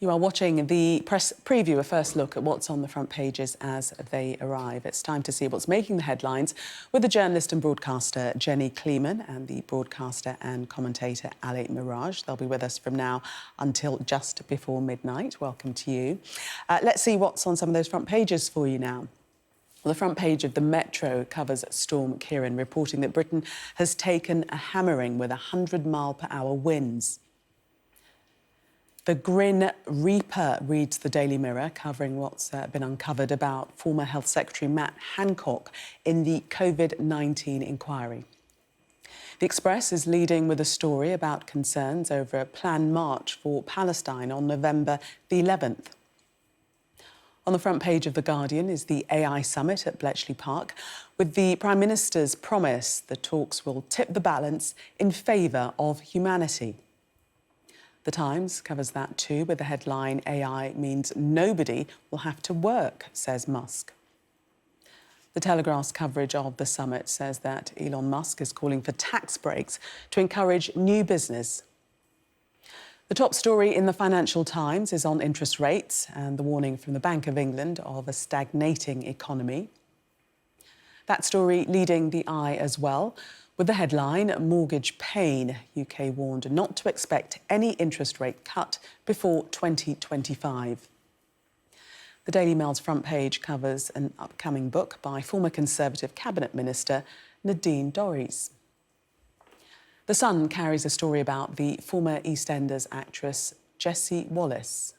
You are watching the press preview, a first look at what's on the front pages as they arrive. It's time to see what's making the headlines with the journalist and broadcaster Jenny Kleeman and the broadcaster and commentator Ali Miraj. They'll be with us from now until just before midnight. Welcome to you. Let's see what's on some of those front pages for you now. Well, the front page of the Metro covers Storm Ciar&, reporting that Britain has taken a hammering with 100-mile-per-hour winds. The Grin Reaper reads the Daily Mirror, covering what's been uncovered about former Health Secretary Matt Hancock in the COVID-19 inquiry. The Express is leading with a story about concerns over a planned march for Palestine on November the 11th. On the front page of The Guardian is the AI summit at Bletchley Park, with the Prime Minister's promise the talks will tip the balance in favour of humanity. The Times covers that too, with the headline, AI means nobody will have to work, says Musk. The Telegraph's coverage of the summit says that Elon Musk is calling for tax breaks to encourage new business. The top story in the Financial Times is on interest rates and the warning from the Bank of England of a stagnating economy. That story leading the eye as well, with the headline, Mortgage Pain. UK warned not to expect any interest rate cut before 2025. The Daily Mail's front page covers an upcoming book by former Conservative Cabinet Minister Nadine Dorries. The Sun carries a story about the former EastEnders actress Jessie Wallace.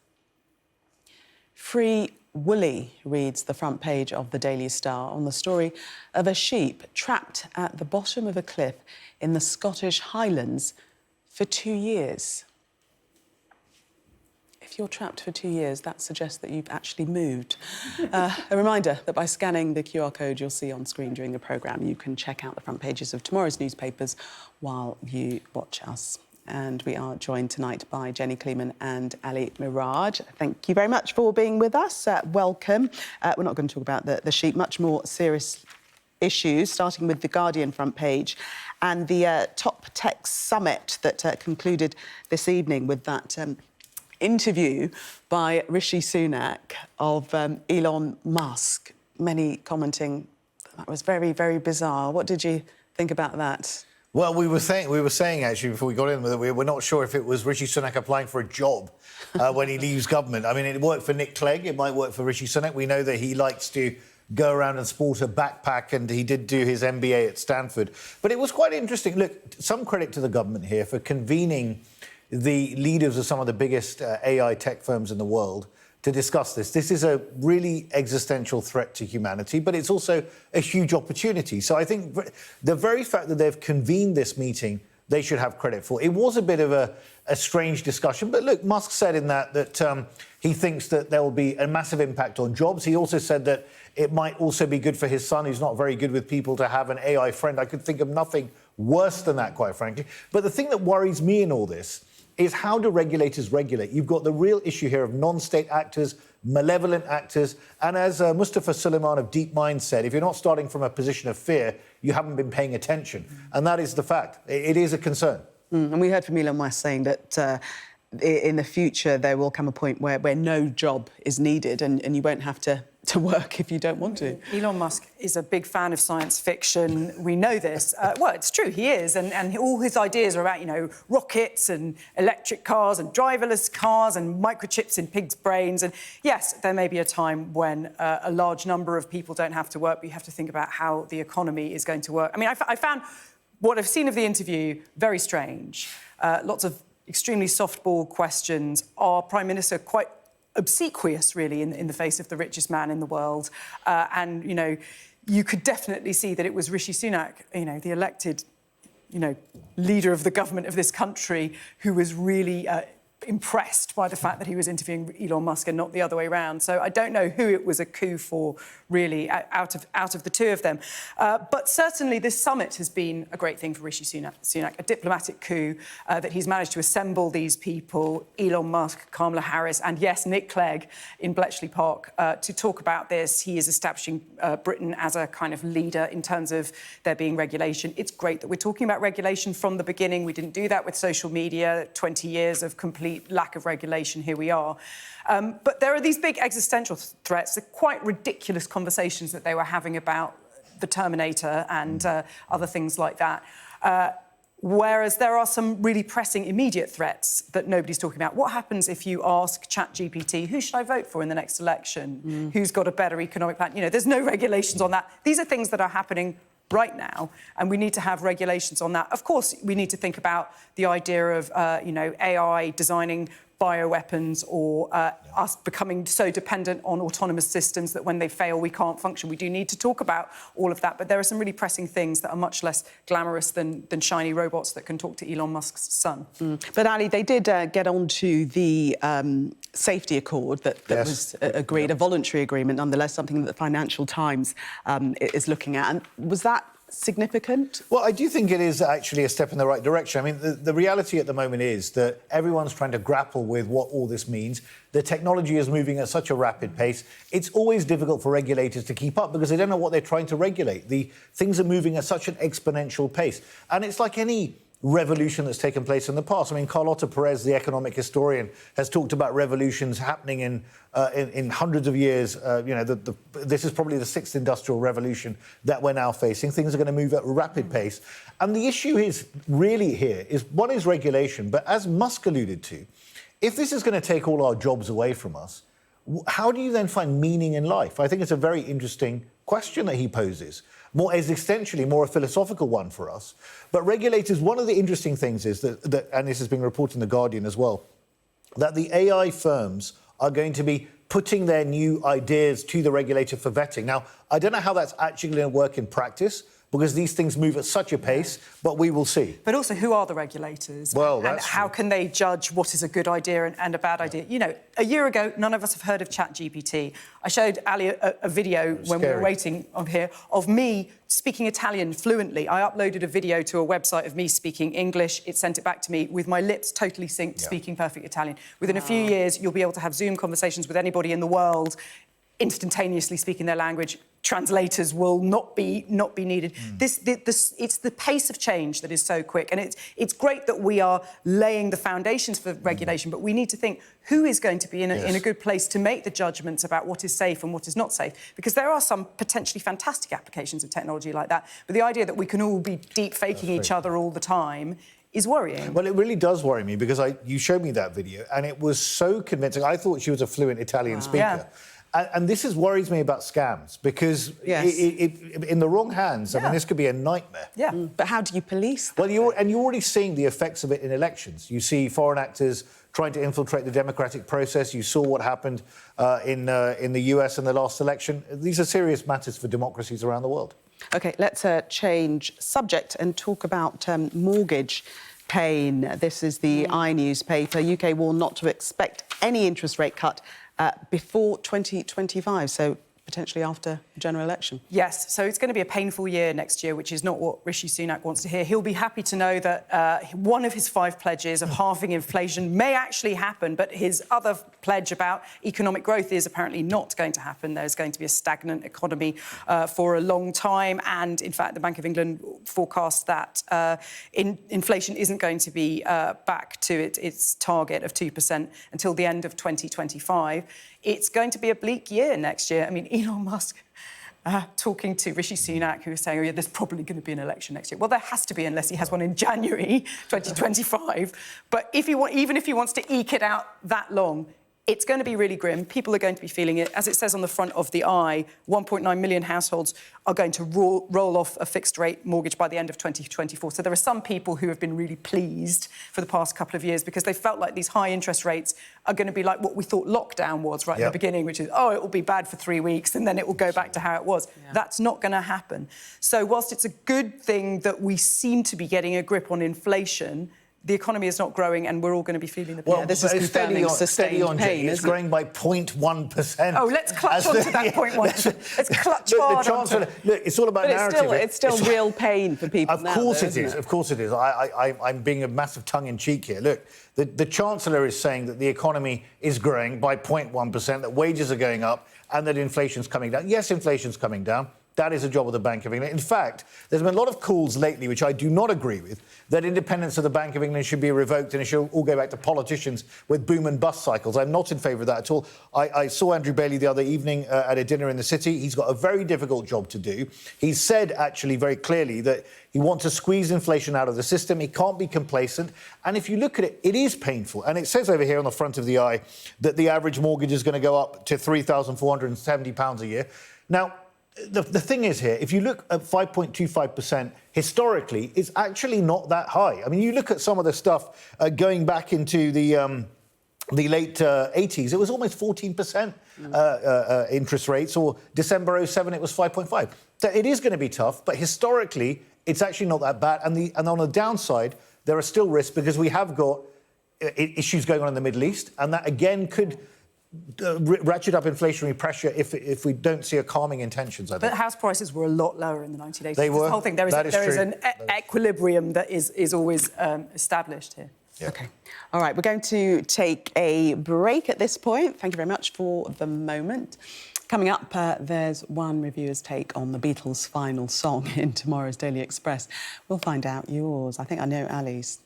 Free Woolly reads the front page of the Daily Star on the story of a sheep trapped at the bottom of a cliff in the Scottish Highlands for 2 years. If you're trapped for 2 years, that suggests that you've actually moved. A reminder that by scanning the QR code you'll see on screen during the programme, you can check out the front pages of tomorrow's newspapers while you watch us. And we are joined tonight by Jenny Kleeman and Ali Miraj. Thank you very much for being with us. Welcome. We're not going to talk about the sheep, much more serious issues, starting with the Guardian front page and the top tech summit that concluded this evening with that interview by Rishi Sunak of Elon Musk. Many commenting that was very, very bizarre. What did you think about that? Well, we were saying actually before we got in that we're not sure if it was Rishi Sunak applying for a job when he leaves government. I mean, it worked for Nick Clegg. It might work for Rishi Sunak. We know that he likes to go around and sport a backpack, and he did do his MBA at Stanford. But it was quite interesting. Look, some credit to the government here for convening the leaders of some of the biggest AI tech firms in the world to discuss this. This is a really existential threat to humanity, but it's also a huge opportunity. So I think the very fact that they've convened this meeting, they should have credit for. It was a bit of a strange discussion, but look, Musk said in that he thinks that there will be a massive impact on jobs. He also said that it might also be good for his son, who's not very good with people, to have an AI friend. I could think of nothing worse than that, quite frankly. But the thing that worries me in all this is how do regulators regulate? You've got the real issue here of non-state actors, malevolent actors, and as Mustafa Suleiman of DeepMind said, if you're not starting from a position of fear, you haven't been paying attention. And that is the fact. It is a concern. And we heard from Elon Musk saying that in the future there will come a point where no job is needed and you won't have to work if you don't want to. Elon Musk is a big fan of science fiction. We know this. Well, it's true, he is. And all his ideas are about, rockets and electric cars and driverless cars and microchips in pigs' brains. And yes, there may be a time when a large number of people don't have to work, but you have to think about how the economy is going to work. I mean, I found what I've seen of the interview very strange. Lots of extremely softball questions. Our Prime Minister quite obsequious, really, in the face of the richest man in the world. And, you could definitely see that it was Rishi Sunak, the elected, leader of the government of this country, who was really impressed by the fact that he was interviewing Elon Musk and not the other way around. So I don't know who it was a coup for, really, out of the two of them. But certainly this summit has been a great thing for Rishi Sunak, a diplomatic coup, that he's managed to assemble these people, Elon Musk, Kamala Harris, and yes, Nick Clegg in Bletchley Park, to talk about this. He is establishing Britain as a kind of leader in terms of there being regulation. It's great that we're talking about regulation from the beginning. We didn't do that with social media, 20 years of complete complete lack of regulation, here we are. But there are these big existential threats, the quite ridiculous conversations that they were having about the Terminator and other things like that. Whereas there are some really pressing immediate threats that nobody's talking about. What happens if you ask ChatGPT, who should I vote for in the next election? Who's got a better economic plan? You know, there's no regulations on that. These are things that are happening right now, and we need to have regulations on that. Of course, we need to think about the idea of, AI designing bioweapons or us becoming so dependent on autonomous systems that when they fail, we can't function. We do need to talk about all of that, but there are some really pressing things that are much less glamorous than shiny robots that can talk to Elon Musk's son. But Ali, they did get onto the safety accord that was agreed, a voluntary agreement, nonetheless, something that the Financial Times is looking at. And was that significant? Well, I do think it is actually a step in the right direction. I mean, the reality at the moment is that everyone's trying to grapple with what all this means. The technology is moving at such a rapid pace. It's always difficult for regulators to keep up because they don't know what they're trying to regulate. The things are moving at such an exponential pace. And it's like any revolution that's taken place in the past. I mean, Carlota Perez, the economic historian, has talked about revolutions happening in hundreds of years. This is probably the sixth industrial revolution that we're now facing. Things are going to move at a rapid pace. And the issue is really here is, one is regulation, but as Musk alluded to, if this is going to take all our jobs away from us, how do you then find meaning in life? I think it's a very interesting question that he poses. More existentially, more a philosophical one for us. But regulators, one of the interesting things is that, and this has been reported in The Guardian as well, that the AI firms are going to be putting their new ideas to the regulator for vetting. Now, I don't know how that's actually going to work in practice, because these things move at such a pace, but we will see. But also, who are the regulators? Well, and how can they judge what is a good idea and a bad idea? You know, a year ago, none of us have heard of ChatGPT. I showed Ali a video when we were waiting on here of me speaking Italian fluently. I uploaded a video to a website of me speaking English. It sent it back to me with my lips totally synced, speaking perfect Italian. Within a few years, you'll be able to have Zoom conversations with anybody in the world, instantaneously speaking their language. Translators will not be needed. It's the pace of change that is so quick, and it's great that we are laying the foundations for regulation, but we need to think who is going to be in a good place to make the judgments about what is safe and what is not safe, because there are some potentially fantastic applications of technology like that, but the idea that we can all be deep faking each other all the time is worrying. Well, it really does worry me, because you showed me that video and it was so convincing. I thought she was a fluent Italian speaker. Yeah. And this worries me about scams, because in the wrong hands, I mean, this could be a nightmare. Yeah. But how do you police that? Well, you're already seeing the effects of it in elections. You see foreign actors trying to infiltrate the democratic process. You saw what happened in the US in the last election. These are serious matters for democracies around the world. OK, let's change subject and talk about mortgage pain. This is the newspaper. UK warned not to expect any interest rate cut before 2025, so potentially after the general election. Yes, so it's going to be a painful year next year, which is not what Rishi Sunak wants to hear. He'll be happy to know that one of his 5 pledges of halving inflation may actually happen, but his other pledge about economic growth is apparently not going to happen. There's going to be a stagnant economy for a long time, and in fact the Bank of England forecasts that inflation isn't going to be back to its target of 2% until the end of 2025. It's going to be a bleak year next year. I mean, Elon Musk talking to Rishi Sunak, who was saying, oh, yeah, there's probably going to be an election next year. Well, there has to be, unless he has one in January 2025. But even if he wants to eke it out that long, it's going to be really grim. People are going to be feeling it. As it says on the front of the eye, 1.9 million households are going to roll off a fixed-rate mortgage by the end of 2024. So there are some people who have been really pleased for the past couple of years because they felt like these high interest rates are going to be like what we thought lockdown was in the beginning, which is, oh, it will be bad for 3 weeks and then it will go back to how it was. Yeah. That's not going to happen. So whilst it's a good thing that we seem to be getting a grip on inflation, the economy is not growing and we're all going to be feeling the pain. Well, this is confirming sustained pain, it's growing by 0.1%. Oh, let's clutch onto that 0.1%. Let's clutch hard onto it. Look, it's all about narrative. It's still real pain for people now. Of course it is. Of course it is. I'm being a massive tongue-in-cheek here. Look, the Chancellor is saying that the economy is growing by 0.1%, that wages are going up and that inflation's coming down. Yes, inflation's coming down, That is a job of the Bank of England. In fact, there's been a lot of calls lately, which I do not agree with, that independence of the Bank of England should be revoked and it should all go back to politicians with boom and bust cycles. I'm not in favour of that at all. I saw Andrew Bailey the other evening at a dinner in the city. He's got a very difficult job to do. He said, actually, very clearly that he wants to squeeze inflation out of the system. He can't be complacent. And if you look at it, it is painful. And it says over here on the front of the eye that the average mortgage is going to go up to £3,470 a year. Now, the thing is here, if you look at 5.25% historically, it's actually not that high. I mean, you look at some of the stuff going back into the late 80s, it was almost 14% interest rates, or December 07, it was 5.5. So it is going to be tough, but historically, it's actually not that bad. And on the downside, there are still risks because we have got issues going on in the Middle East, and that again could ratchet up inflationary pressure if we don't see a calming intentions, I think. But house prices were a lot lower in the 1980s. They were. The whole thing, there is an equilibrium that is always established here. Yeah. OK. All right, we're going to take a break at this point. Thank you very much for the moment. Coming up, there's one reviewer's take on the Beatles' final song in tomorrow's Daily Express. We'll find out yours. I think I know Ali's.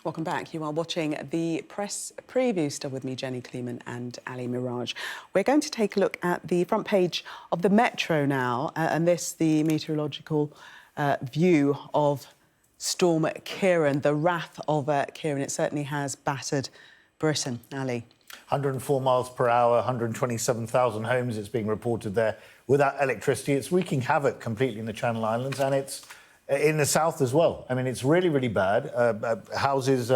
Welcome back. You are watching the press preview. Still with me, Jenny Kleeman and Ali Miraj. We're going to take a look at the front page of the Metro now, and this, the meteorological view of Storm Ciaran, the wrath of Ciaran. It certainly has battered Britain. Ali. 104 miles per hour, 127,000 homes, it's being reported there, without electricity. It's wreaking havoc completely in the Channel Islands, and it's in the south as well. I mean, it's really, really bad. Houses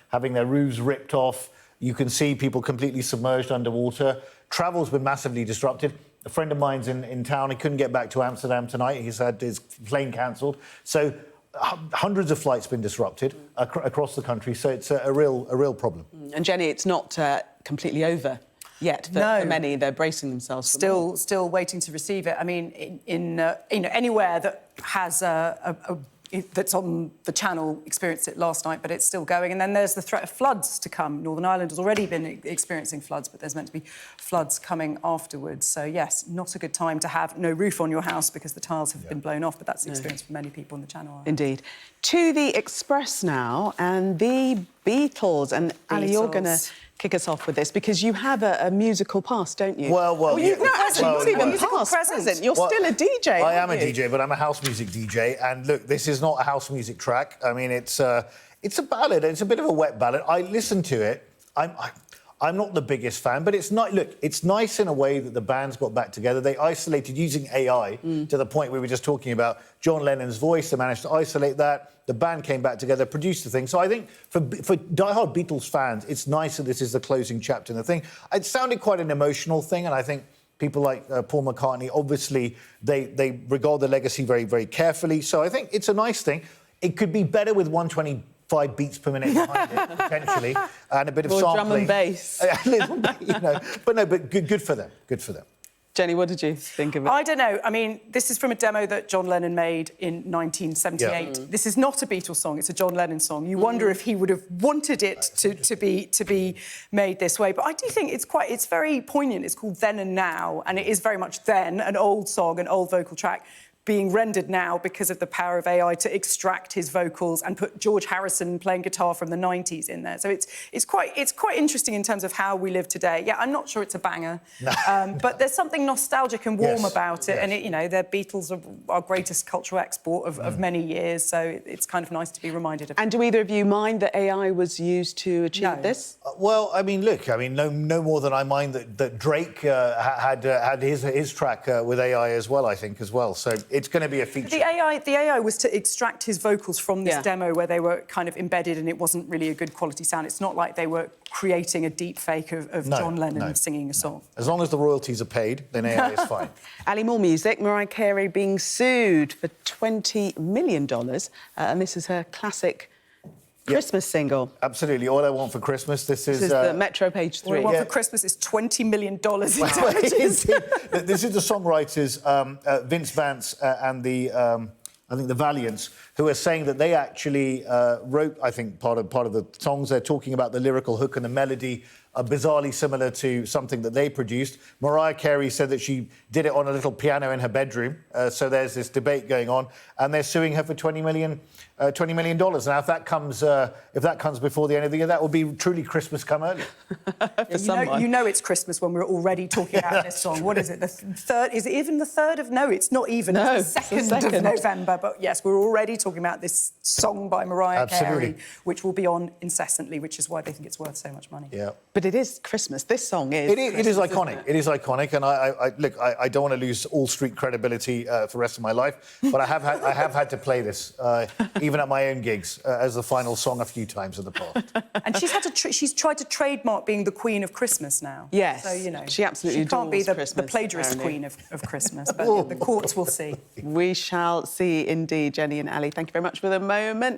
having their roofs ripped off. You can see people completely submerged underwater. Travel's been massively disrupted. A friend of mine's in town. He couldn't get back to Amsterdam tonight. He's had his plane cancelled. So hundreds of flights been disrupted across the country. So it's a real problem. And Jenny, it's not completely over yet for many. They're bracing themselves for still waiting to receive it. I mean, anywhere that has that's on the channel experienced it last night, but it's still going. And then there's the threat of floods to come. Northern Ireland has already been experiencing floods, but there's meant to be floods coming afterwards. So, yes, not a good time to have no roof on your house because the tiles have been blown off, but that's the experience for many people in the Channel Islands. Indeed. To the Express now, and the Beatles. And Ali, you're going to kick us off with this because you have a musical past, don't you? You're not even past present. You're still a DJ. I am a DJ, but I'm a house music DJ. And look, this is not a house music track. I mean, it's a ballad. It's a bit of a wet ballad. I listened to it. I'm not the biggest fan, but it's not. Look, it's nice in a way that the band's got back together. They isolated using AI to the point we were just talking about John Lennon's voice. They managed to isolate that. The band came back together, produced the thing. So I think for diehard Beatles fans, it's nice that this is the closing chapter in the thing. It sounded quite an emotional thing, and I think people like Paul McCartney, obviously, they regard the legacy very, very carefully. So I think it's a nice thing. It could be better with 125 beats per minute behind it, potentially, and a bit of sampling. Drum and bass. A little bit, but good for them. Good for them. Jenny, what did you think of it? I don't know. I mean, this is from a demo that John Lennon made in 1978. Yeah. This is not a Beatles song, it's a John Lennon song. You wonder if he would have wanted it to be made this way. But I do think it's very poignant. It's called Then and Now, and it is very much then, an old song, an old vocal track, being rendered now because of the power of AI to extract his vocals and put George Harrison playing guitar from the 90s in there. So it's quite interesting in terms of how we live today. Yeah, I'm not sure it's a banger, but there's something nostalgic and warm about it. Yes. And they're Beatles are our greatest cultural export of many years. So it's kind of nice to be reminded of. And do either of you mind that AI was used to achieve this? Well, I mean, look, no more than I mind that Drake had his track with AI as well. I think as well. So it's going to be a feature. The AI was to extract his vocals from this demo where they were kind of embedded and it wasn't really a good quality sound. It's not like they were creating a deep fake of John Lennon singing a song. As long as the royalties are paid, then AI is fine. Ali, more music. Mariah Carey being sued for $20 million. And this is her classic Christmas single. Absolutely. All I Want for Christmas. This This is the Metro page 3. All I Want for Christmas is $20 million in damages. This is the songwriters, Vince Vance and the, I think the Valiants, who are saying that they actually wrote, I think, part of the songs. They're talking about the lyrical hook and the melody are bizarrely similar to something that they produced. Mariah Carey said that she did it on a little piano in her bedroom. So there's this debate going on, and they're suing her for $20 million. Now, if that comes before the end of the year, that will be truly Christmas come early. You know it's Christmas when we're already talking about this song. What is it? The third? Is it even the 3rd of? No, it's not even. No, it's the 2nd of November. But yes, we're already talking about this song by Mariah Carey, which will be on incessantly, which is why they think it's worth so much money. Yeah. But it is Christmas. This song is. It is iconic. It is iconic, and I don't want to lose all street credibility for the rest of my life, but I have had to play this. Even at my own gigs, as the final song a few times in the past. And she's tried to trademark being the Queen of Christmas now. Yes, so you know she absolutely can't be the Christmas, plagiarist apparently. Queen of Christmas, but the courts will see. We shall see, indeed, Jenny and Ali. Thank you very much for the moment.